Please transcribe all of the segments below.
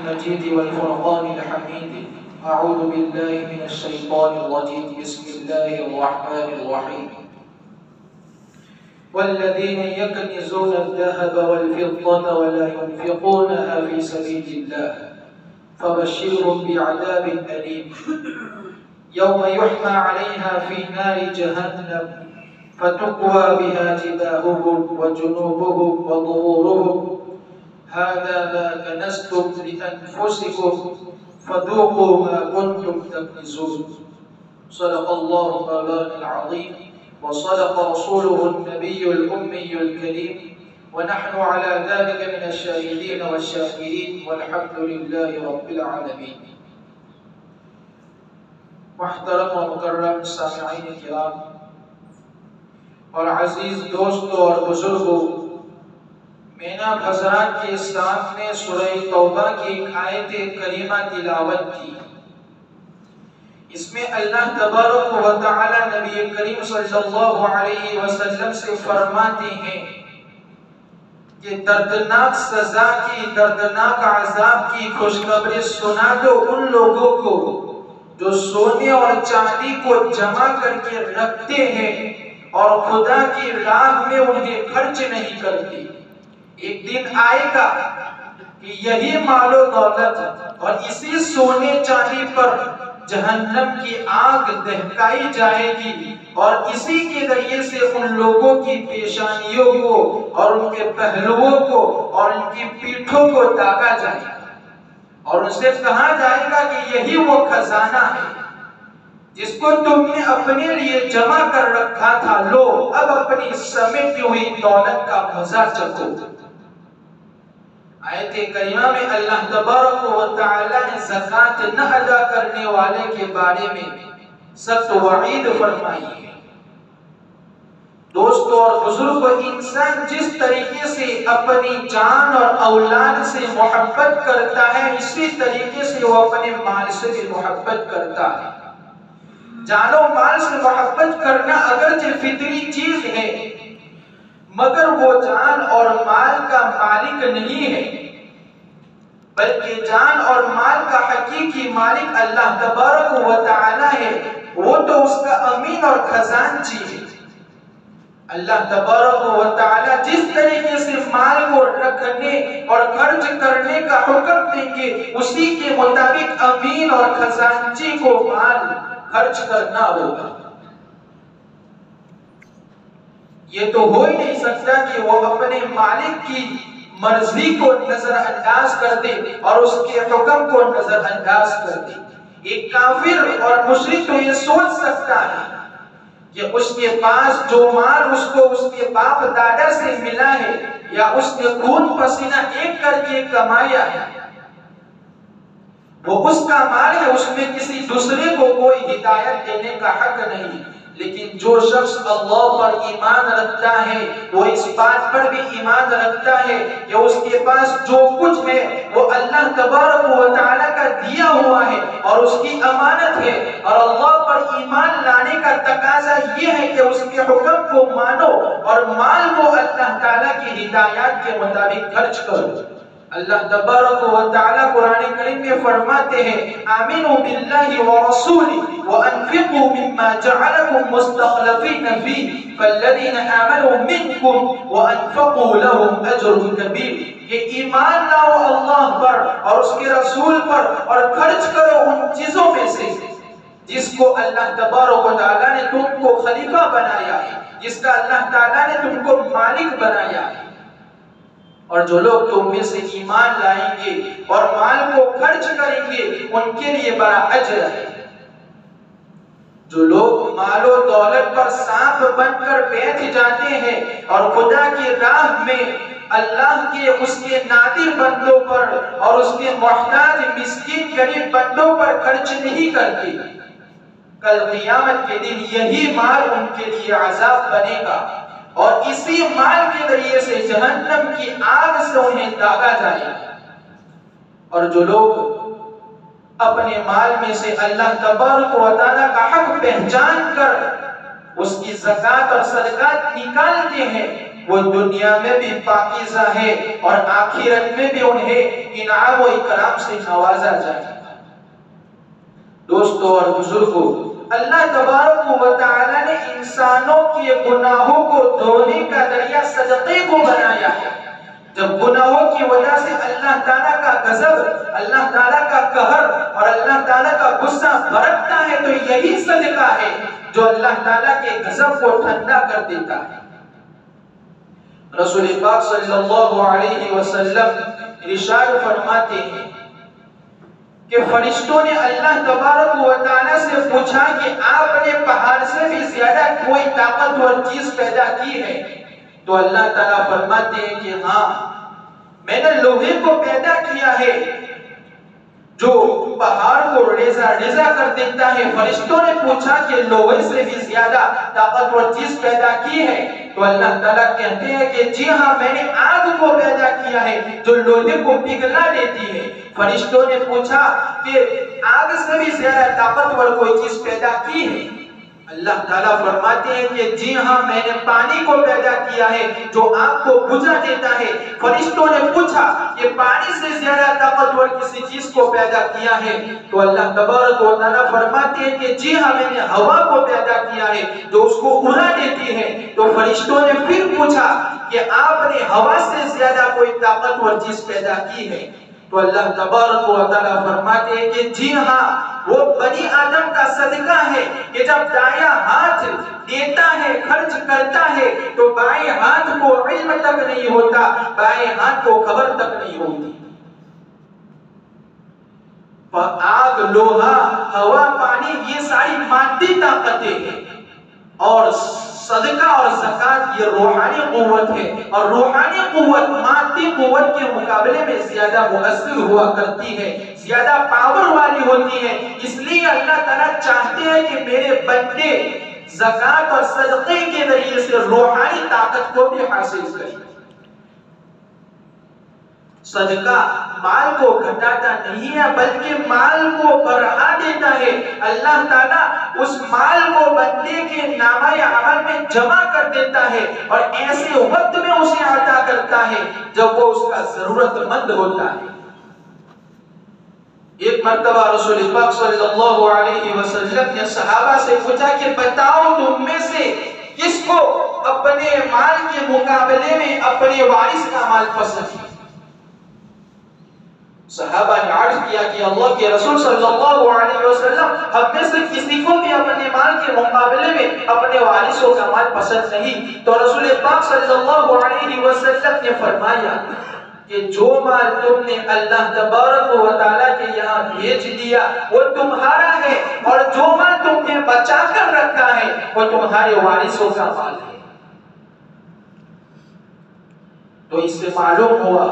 المجيد والفرقان الحميد. أعوذ بالله من الشيطان الرجيم. بسم الله الرحمن الرحيم. والذين يكنزون الذهب والفضة ولا ينفقونها في سبيل الله فبشرهم بعذاب أليم يوم يحمى عليها في نار جهنم فتقوى بها جباههم وجنوبهم وظهورهم هذا ما كنزتم لأنفسكم فذوقوا ما كنتم تكنزون. صدق الله مولانا العظيم وصدق رسوله النبي الأمي الكريم ونحن على ذلك من الشاهدين والشاكرين والحمد لله رب العالمين. محترم و مکرم سامعین کرام اور عزیز دوستوں اور بزرگوں، میں نے حضرات کے سامنے سورہ توبہ کی ایک آیت کریمہ تلاوت کی۔ اس میں اللہ تبارک و تعالی نبی کریم صلی اللہ علیہ وسلم سے فرماتے ہیں کہ دردناک سزا کی، دردناک عذاب کی خوشخبری سنا دو ان لوگوں کو جو سونے اور چاندی کو جمع کر کے رکھتے ہیں اور خدا کی راہ میں انہیں خرچ نہیں کرتے۔ ایک دن آئے گا کہ یہی مال و دولت اور اسی سونے چاندی پر جہنم کی آگ دہکائی جائے گی اور اسی کے ذریعے سے ان لوگوں کی پیشانیوں کو اور ان کے پہلوؤں کو اور ان کی پیٹھوں کو داغا جائے گا اور ان سے کہا جائے گا کہ یہی وہ خزانہ ہے جس کو تم نے اپنے لیے جمع کر رکھا تھا، لو اب اپنی سمیٹی ہوئی دولت کا مزہ چکھو۔ آیت کریمہ میں اللہ تبارک و تعالی نے زکوٰۃ نہ ادا کرنے والے کے بارے میں سخت وعید فرمائی ہے۔ دوستو اور بزرگو، انسان جس طریقے سے اپنی جان اور اولاد سے محبت کرتا ہے، اسی طریقے سے وہ اپنے مال سے بھی محبت کرتا ہے۔ جان و مال سے محبت کرنا اگرچہ فطری چیز ہے، مگر وہ جان اور مال کا مالک نہیں ہے، بلکہ جان اور مال کا حقیقی مالک اللہ تبارک و تعالی ہے۔ وہ تو اس کا امین اور خزانچی ہے۔ اللہ تبارک و تعالی جس طریقے سے مال کو رکھنے اور خرچ کرنے کا حکم دیں گے، اسی کے مطابق امین اور خزانچی کو مال خرچ کرنا ہوگا۔ یہ تو ہو ہی نہیں سکتا کہ وہ اپنے مالک کی مرضی کو نظر انداز کر دے اور اس کے حکم کو نظر انداز کر دے۔ ایک کافر اور مشرک تو یہ سوچ سکتا ہے کہ اس کے پاس جو مال اس کو اس کے باپ دادا سے ملا ہے یا اس نے خون پسینہ ایک کر کے کمایا ہے، وہ اس کا مال ہے، اس میں کسی دوسرے کو کوئی ہدایت دینے کا حق نہیں۔ لیکن جو شخص اللہ پر ایمان رکھتا ہے، وہ اس بات پر بھی ایمان رکھتا ہے کہ اس کے پاس جو کچھ ہے وہ اللہ تبارک و تعالی کا دیا ہوا ہے اور اس کی امانت ہے، اور اللہ پر ایمان لانے کا تقاضا یہ ہے کہ اس کے حکم کو مانو اور مال کو اللہ تعالی کی ہدایات کے مطابق خرچ کرو۔ اللہ تبارک و تعالی قرآن کریم میں فرماتے ہیں، آمنوا باللہ ورسولہ وانفقوا مما جعلکم مستخلفین فیہ فالذین آمنوا منکم وانفقوا لهم اجر کبیر۔ کہ ایمان لاؤ اللہ پر اور اس کے رسول پر اور خرچ کرو ان چیزوں میں سے جس کو اللہ تبارک و تعالی نے تم کو خلیفہ بنایا ہے، جس کا اللہ تعالی نے تم کو مالک بنایا ہے۔ اور جو لوگ تم میں سے ایمان لائیں گے اور مال کو خرچ کریں گے، ان کے لیے بڑا اجر ہے۔ جو لوگ مال و دولت پر سانپ بن کر بیٹھ جاتے ہیں اور خدا کی راہ میں اللہ کے اس کے نادر بندوں پر اور اس کے محتاج مسکین غریب بندوں پر خرچ نہیں کرتے، کل قیامت کے دن یہی مال ان کے لیے عذاب بنے گا اور اسی مال کے ذریعے سے جہنم کی آگ سے انہیں داغا جائے گا۔ اور جو لوگ اپنے مال میں سے اللہ تبارک و تعالی کا حق پہچان کر اس کی زکوٰۃ اور صدقات نکالتے ہیں، وہ دنیا میں بھی پاکیزہ ہے اور آخرت میں بھی انہیں انعام و اکرام سے نوازا جائے گا۔ دوستو اور بزرگوں، اللہ تبارک و تعالی نے انسانوں کے گناہوں کو دھونے کا ذریعہ صدقے کو بنایا ہے۔ جب گناہوں کی وجہ سے اللہ تعالیٰ کا غضب، اللہ تعالیٰ کا قہر اور اللہ تعالیٰ کا غصہ بھڑکتا ہے تو یہی صدقہ ہے جو اللہ تعالیٰ کے غضب کو ٹھنڈا کر دیتا ہے۔ رسول پاک صلی اللہ علیہ وسلم ارشاد فرماتے ہیں کہ فرشتوں نے اللہ تبارک و تعالیٰ سے پوچھا کہ آپ نے پہاڑ سے بھی زیادہ کوئی طاقتور چیز پیدا کی ہے؟ تو اللہ تعالیٰ فرماتے ہیں کہ ہاں، میں نے لوہے کو پیدا کیا ہے جو پہاڑ کو ریزہ ریزہ کر دیتا ہے۔ فرشتوں نے پوچھا کہ لوہے سے بھی زیادہ طاقتور چیز پیدا کی ہے؟ تو اللہ تعالیٰ کہتے ہیں کہ جی ہاں، میں نے آگ کو پیدا کیا ہے جو لوہے کو پگھلا دیتی ہے۔ فرشتوں نے پوچھا کہ آگ سے بھی زیادہ طاقتور کوئی چیز پیدا کی ہے؟ اللہ تعالیٰ فرماتے ہیں کہ جی ہاں، میں نے پانی کو پیدا کیا ہے جو آگ کو بجھا دیتا ہے۔ فرشتوں نے پوچھا کہ پانی سے زیادہ طاقتور کسی چیز کو پیدا کیا ہے؟ تو اللہ تبارک و تعالیٰ فرماتے ہیں کہ جی ہاں، میں نے ہوا کو پیدا کیا ہے جو اس کو اڑا دیتی ہے۔ تو فرشتوں نے پھر پوچھا کہ آپ نے ہوا سے زیادہ کوئی طاقتور چیز پیدا کی ہے؟ تو اللہ تبارک و تعالیٰ فرماتے ہیں کہ جی ہاں، وہ بنی آدم کا صدقہ ہے کہ جب دایاں ہاتھ دیتا ہے، خرچ کرتا ہے تو بائیں ہاتھ کو علم تک نہیں ہوتا، بائیں ہاتھ کو خبر تک نہیں ہوتی۔ آگ، لوہا، ہوا، پانی، یہ ساری مادی طاقتیں ہیں، اور صدقہ اور زکوٰۃ یہ روحانی قوت ہے، اور روحانی قوت مادی قوت کے مقابلے میں زیادہ مؤثر ہوا کرتی ہے، زیادہ پاور والی ہوتی ہے۔ اس لیے اللہ تعالیٰ چاہتے ہیں کہ میرے بندے زکوٰۃ اور صدقے کے ذریعے سے روحانی طاقت کو بھی حاصل کریں۔ صدقہ مال کو گھٹاتا نہیں ہے بلکہ مال کو بڑھا دیتا ہے۔ اللہ تعالیٰ اس مال کو بندے کے نامہ عمل میں جمع کر دیتا ہے اور ایسے وقت میں اسے عطا کرتا ہے جب وہ اس کا ضرورت مند ہوتا ہے۔ ایک مرتبہ رسول پاک صلی اللہ علیہ وسلم نے صحابہ سے پوچھا کہ بتاؤ تم میں سے کس کو اپنے مال کے مقابلے میں اپنے وارث کا مال پسند ہے؟ صحابہ نے عرض کیا کہ اللہ کے رسول صلی اللہ علیہ وسلم، ہم میں سے کسی کو بھی اپنے مال کے مقابلے میں اپنے وارثوں کا مال پسند نہیں۔ تو رسول پاک صلی اللہ علیہ وسلم نے فرمایا کہ جو مال تم نے اللہ تبارک و تعالیٰ کے یہاں بھیج دیا وہ تمہارا ہے، اور جو مال تم نے بچا کر رکھا ہے وہ تمہارے وارثوں کا مال ہے۔ تو اس سے معلوم ہوا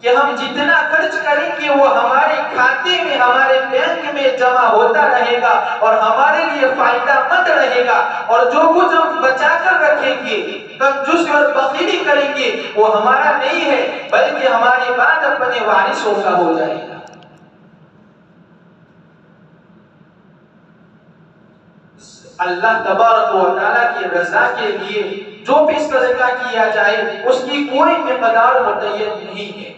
کہ ہم جتنا خرچ کریں گے وہ ہمارے کھاتے میں، ہمارے بینک میں جمع ہوتا رہے گا اور ہمارے لیے فائدہ مند رہے گا، اور جو کچھ ہم بچا کر رکھیں گے، کنجوسی اور بخیلی کریں گے، وہ ہمارا نہیں ہے بلکہ ہمارے بعد اپنے وارثوں کا ہو جائے گا۔ اللہ تبارک و تعالیٰ کی رضا کے لیے جو بھی صدقہ کیا جائے اس کی کوئی مقدار متعین نہیں ہے،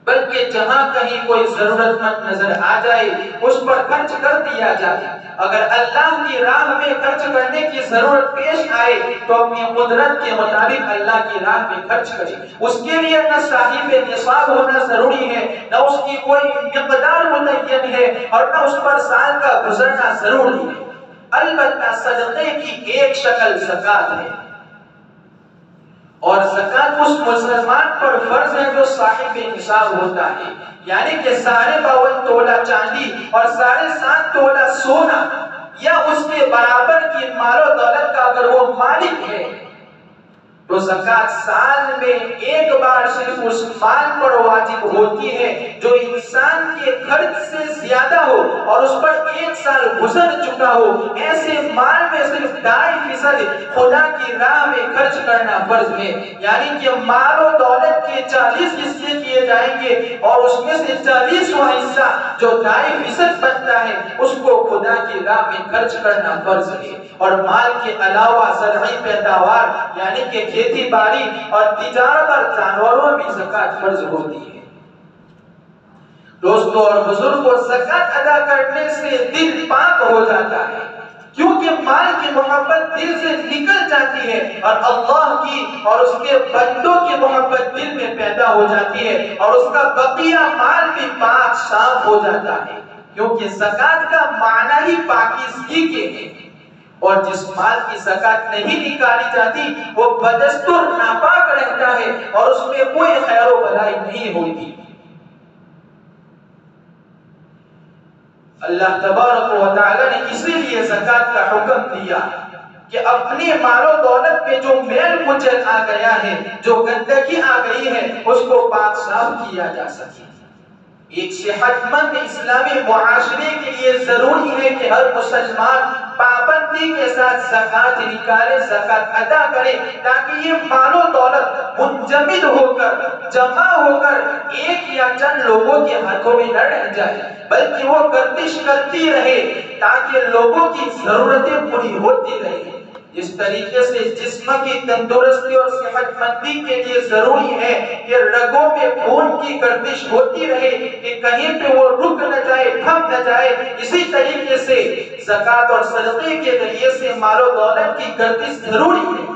بلکہ جہاں کہیں کوئی ضرورت مند نظر آ جائے اس پر خرچ کر دیا جائے۔ اگر اللہ کی راہ میں خرچ کرنے کی ضرورت پیش آئے تو اپنی قدرت کے مطابق اللہ کی راہ میں خرچ کرے۔ اس کے لیے نہ صاحب نصاب ہونا ضروری ہے، نہ اس کی کوئی مقدار متعین ہے، اور نہ اس پر سال کا گزرنا ضروری ہے۔ البتہ صدقے کی ایک شکل زکوٰۃ ہے، اور زکوٰۃ اس مسلمان پر فرض ہے جو صاحب نصاب ہوتا ہے، یعنی کہ 52 تولہ چاندی اور 7.5 تولہ سونا یا اس کے برابر کی مال و دولت کا اگر وہ مالک ہے تو زکوٰۃ سال میں ایک بار صرف اس مال پر واجب ہوتی ہے جو انسان کے خرچ سے زیادہ ہو اور اس پر 1 سال گزر چکا ہو۔ ایسے مال میں صرف 2.5% خدا کی راہ میں خرچ کرنا فرض ہے، یعنی کہ مال و دولت کے 40 حصے کیے جائیں گے اور اس میں سے 40واں حصہ جو 2.5% بنتا ہے اس کو خدا کی راہ میں خرچ کرنا فرض ہے۔ اور مال کے علاوہ زرعی پیداوار یعنی کہ کھیتی باڑی اور تجارت اور جانوروں میں زکوٰۃ فرض ہوتی ہے۔ دوستوں اور بزرگوں، زکوٰۃ ادا کرنے سے دل پاک ہو جاتا ہے، کیونکہ مال کی محبت دل سے نکل جاتی ہے اور اللہ کی اور اس کے بندوں کی محبت دل میں پیدا ہو جاتی ہے، اور اس کا بقیہ مال بھی پاک صاف ہو جاتا ہے، کیونکہ زکوٰۃ کا معنی ہی پاکیزگی کے ہے۔ اور جس مال کی زکوٰۃ نہیں نکالی جاتی وہ بدستور ناپاک رہتا ہے اور اس میں کوئی خیر و بھلائی نہیں ہوتی۔ اللہ تبارک و تعالی نے اسی لیے زکوٰۃ کا حکم دیا کہ اپنے مال و دولت میں جو میل کچل آ گیا ہے، جو گندگی آ گئی ہے، اس کو پاک صاف کیا جا سکے۔ ایک صحت مند اسلامی معاشرے کے لیے ضروری ہے کہ ہر مسلمان پابندی کے ساتھ زکوٰۃ نکالے، زکوٰۃ ادا کرے، تاکہ یہ مال و دولت منجمد ہو کر، جمع ہو کر ایک یا چند لوگوں کے ہاتھوں میں نہ رہ جائے، بلکہ وہ گردش کرتی رہے تاکہ لوگوں کی ضرورتیں پوری ہوتی رہے۔ اس طریقے سے جسم کی تندرستی اور صحت مندی کے لیے ضروری ہے کہ رگوں میں خون کی گردش ہوتی رہے، کہ کہیں پہ وہ رک نہ جائے، تھم نہ جائے۔ اسی طریقے سے زکوٰۃ اور صدقے کے ذریعے سے مال و دولت کی گردش ضروری ہے،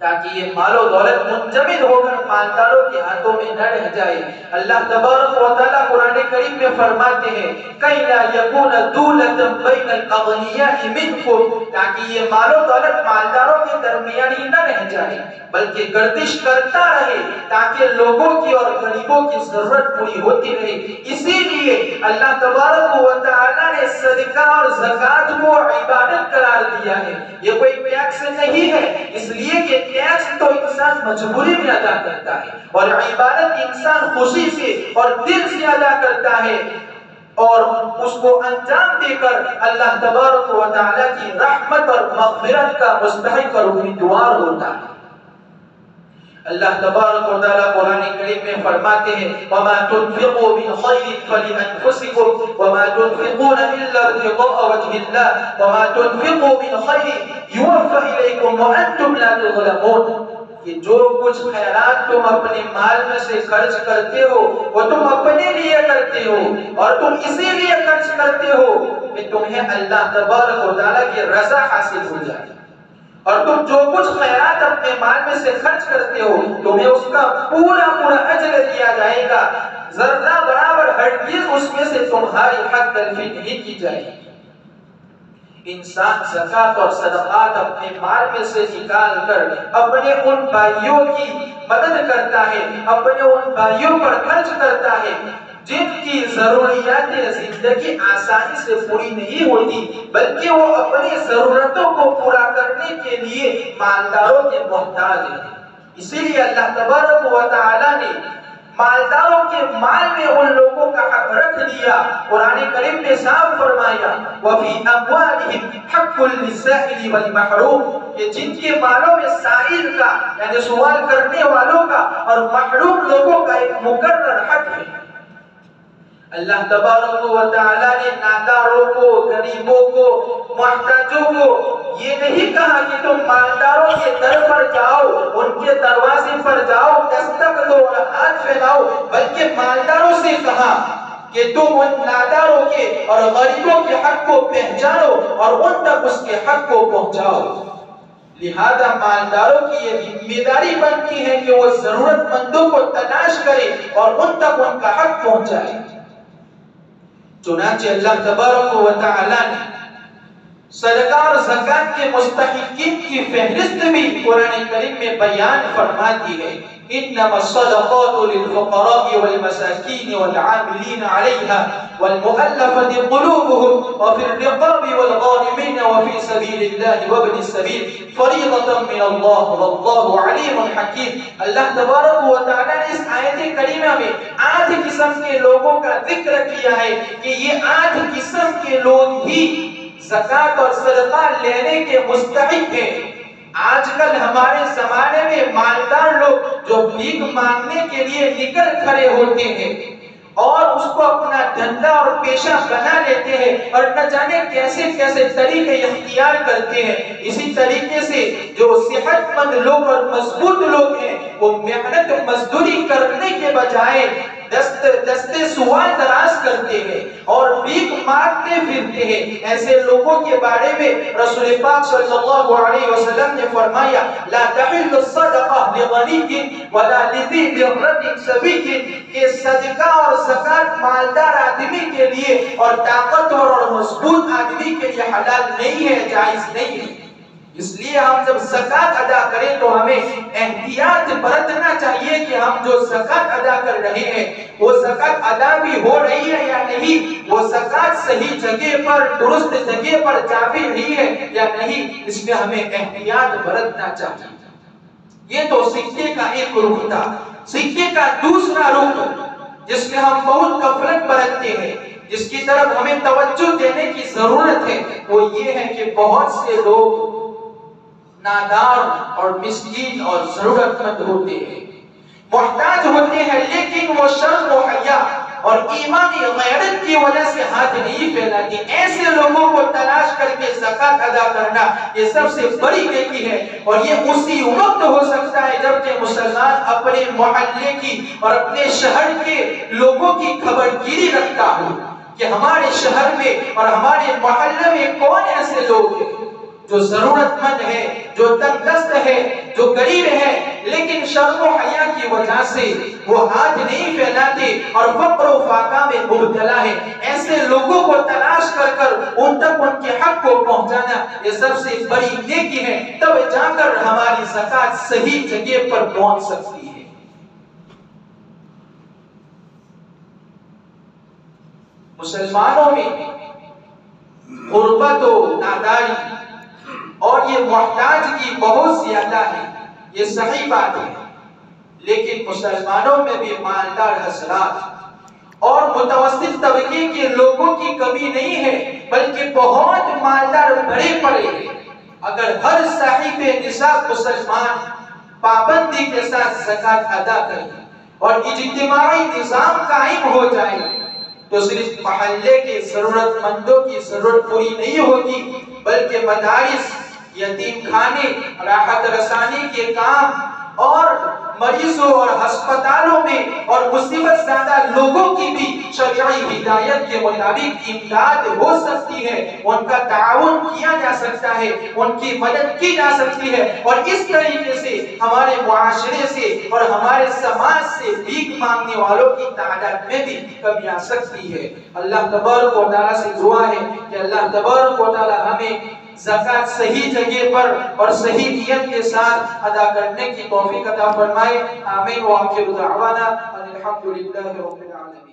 تاکہ یہ مال و دولت منجمد ہو کر مالداروں کے ہاتھوں میں نہ رہ جائے۔ اللہ تبارک و تعالیٰ قرآن کریم میں فرماتے ہیں کَإْ لَا يَكُونَ دُولَةً بَيْنَ الْأَغْنِيَاءِ مِنْكُمْ، تاکہ یہ مال و دولت مالداروں کے درمیان ہی نہ رہ جائے، بلکہ گردش کرتا رہے تاکہ لوگوں کی اور غریبوں کی ضرورت پوری ہوتی رہے۔ اسی لیے اللہ تبارک و تعالیٰ نے صدقہ اور زکوٰۃ کو عبادت قرار دیا ہے۔ یہ کوئی ٹیکس نہیں ہے، اس لیے کہ ٹیکس تو انسان مجبوری میں ادا کرتا ہے، اور عبادت انسان خوشی سے اور دل سے ادا کرتا ہے، اور اس کو انجام دے کر اللہ تبارک و تعالیٰ کی رحمت اور مغفرت کا مستحق اور امیدوار ہوتا ہے۔ اللہ تبارک و تعالیٰ قرآن کریم میں فرماتے ہیں وَمَا تُنْفِقُوا مِنْ خَيْرٍ فَلِأَنفُسِكُمْ وَمَا تُنْفِقُونَ إِلَّا ابْتِغَاءَ وَجْهِ اللَّهِ وَمَا تُنْفِقُوا مِنْ خَيْرٍ يُوَفَّ إِلَيْكُمْ وَأَنْتُمْ لَا تُظْلَمُونَ، کہ جو کچھ خیرات تم اپنے مال میں سے خرچ کرتے ہو وہ تم اپنے لیے کرتے ہو، اور تم اسی لیے خرچ کرتے ہو کہ تمہیں اللہ تبارک و تعالیٰ کی رضا حاصل ہو جائے، اور تم جو کچھ خیرات اپنے مال میں سے خرچ کرتے ہو تمہیں اس کا پورا اجر دیا جائے گا، ذرہ برابر ہرگز اس میں سے تمہاری حق تلفی نہیں کی جائے گی۔ انسان زکوٰۃ اور صدقات اپنے مال میں سے نکال کر اپنے ان بھائیوں کی مدد کرتا ہے، اپنے ان بھائیوں پر خرچ کرتا ہے جن کی ضروریات زندگی آسانی سے پوری نہیں ہوتی، بلکہ وہ اپنی ضرورتوں کو پورا کرنے کے لیے مالداروں کے محتاج ہیں۔ اسی لیے اللہ تبارک و تعالیٰ نے مالداروں کے مال میں ان لوگوں کا حق رکھ دیا۔ قرآن کریم نے صاف فرمایا وَفِي أَمْوَالِهِمْ حَقٌّ لِلسَّائِلِ وَالْمَحْرُومِ، کہ جن کے مالوں میں سائل کا یعنی سوال کرنے والوں کا اور محروم لوگوں کا ایک مقرر حق ہے۔ اللہ تبارک و تعالیٰ نے ناداروں کو، غریبوں کو، محتاجوں کو یہ نہیں کہا کہ تم مالداروں کے در پر جاؤ، ان کے دروازے پر جاؤ، دستک دو اور ہاتھ پھیلاؤ، بلکہ مالداروں سے کہا کہ تم ان ناداروں کے اور غریبوں کے حق کو پہچانو اور ان تک اس کے حق کو پہنچاؤ۔ لہذا مالداروں کی یہ ذمہ داری بنتی ہے کہ وہ ضرورت مندوں کو تلاش کرے اور ان تک ان کا حق پہنچائے۔ چنانچہ اللہ تبارک و تعالیٰ نے صدقہ اور زکوٰۃ کے مستحقین کی فہرست بھی قرآن کریم میں بیان فرما دی ہے۔ انما الصدقات للفقراء والمساکین والعاملین علیہا والمؤلفة قلوبهم وفي الرقاب والغارمین وفي سبیل اللہ وابن السبیل فریضة من اللہ واللہ علیم حکیم۔ اللہ تبارک و تعالیٰ نے اس آیت کریمہ میں 8 قسم کے لوگوں کا ذکر کیا ہے کہ یہ 8 قسم کے لوگ ہی زکوٰۃ اور صدقہ لینے کے مستحق ہیں۔ آج کل ہمارے زمانے میں مالدار لوگ جو بھیک مانگنے کے لیے نکل کھڑے ہوتے ہیں اور اس کو اپنا دھندا اور پیشہ بنا لیتے ہیں اور نہ جانے کیسے کیسے طریقے اختیار کرتے ہیں. اسی طریقے سے جو صحت مند لوگ اور مضبوط لوگ ہیں وہ محنت مزدوری کرنے کے بجائے دستے سوال دراز کرتے ہیں اور بھیک مانگتے پھرتے ہیں. ایسے لوگوں کے بارے میں رسول پاک صلی اللہ علیہ وسلم نے فرمایا لا تحل الصدقہ لغنی ولا لذی مرۃ سبی، کہ صدقہ اور زکات مالدار آدمی کے لیے اور طاقتور اور مضبوط آدمی کے لیے حلال نہیں ہے، جائز نہیں ہے. اس لیے ہم جب زکات ادا کریں تو ہمیں احتیاط برتنا چاہیے کہ ہم جو زکات ادا کر رہے ہیں وہ زکات ادا بھی ہو رہی ہے یا نہیں، وہ زکات صحیح جگہ پر درست جگہ پر جا بھی رہی ہے یا نہیں، اس میں ہمیں احتیاط برتنا چاہیے. یہ تو سکے کا ایک رخ تھا. سکے کا دوسرا رخ جس میں ہم بہت غفلت برتتے ہیں، جس کی طرف ہمیں توجہ دینے کی ضرورت ہے، وہ یہ ہے کہ بہت سے لوگ نادار اور مسکین اور ضرورت مند ہوتے ہیں، محتاج ہوتے ہیں، لیکن وہ شرم و حیا اور ایمانی غیرت کی وجہ سے ہاتھ نہیں پھیلاتے. ایسے لوگوں کو تلاش کر کے زکات ادا کرنا یہ سب سے بڑی نیکی ہے. اور یہ اسی وقت ہو سکتا ہے جب کہ مسلمان اپنے محلے کی اور اپنے شہر کے لوگوں کی خبر گیری رکھتا ہو کہ ہمارے شہر میں اور ہمارے محلے میں کون ایسے لوگ ہیں جو ضرورت مند ہے، جو تنگ دست ہے، جو غریب ہے، لیکن شرم و حیا کی وجہ سے وہ ہاتھ نہیں پھیلاتے اور فقر و فاقہ میں مبتلا ہے. ایسے لوگوں کو تلاش کر کر ان تک ان کے حق کو پہنچانا یہ سب سے بڑی نیکی ہے. تب جا کر ہماری زکات صحیح جگہ پر پہنچ سکتی ہے. مسلمانوں میں غربت و ناداری اور یہ محتاجگی بہت زیادہ ہے، یہ صحیح بات ہے، لیکن مسلمانوں میں بھی مالدار حضرات اور متوسط طبقے کے لوگوں کی کمی نہیں ہے، بلکہ بہت مالدار بڑے پڑے ہیں. اگر ہر صاحب نصاب مسلمان پابندی کے ساتھ زکات ادا کرے اور اجتماعی نظام قائم ہو جائے تو صرف محلے کے ضرورت مندوں کی ضرورت پوری نہیں ہوگی، بلکہ مدارس، یتیم خانے، راحت رسانی کے کام اور مریضوں اور ہسپتالوں میں اور مصیبت زدہ لوگوں کی بھی شرعی ہدایت کے مطابق امداد ہو سکتی ہے، ان کا تعاون کیا جا سکتا ہے، ان کی مدد کی جا سکتی ہے. اور اس طریقے سے ہمارے معاشرے سے اور ہمارے سماج سے بھیک مانگنے والوں کی تعداد میں بھی کمی آ سکتی ہے. اللہ تبارک و تعالیٰ سے دعا ہے کہ اللہ تبارک و تعالیٰ ہمیں زکات صحیح جگہ پر اور صحیح نیت کے ساتھ ادا کرنے کی توفیق عطا فرمائے. آمین. وآخر دعوانا الحمدللہ رب العالمین.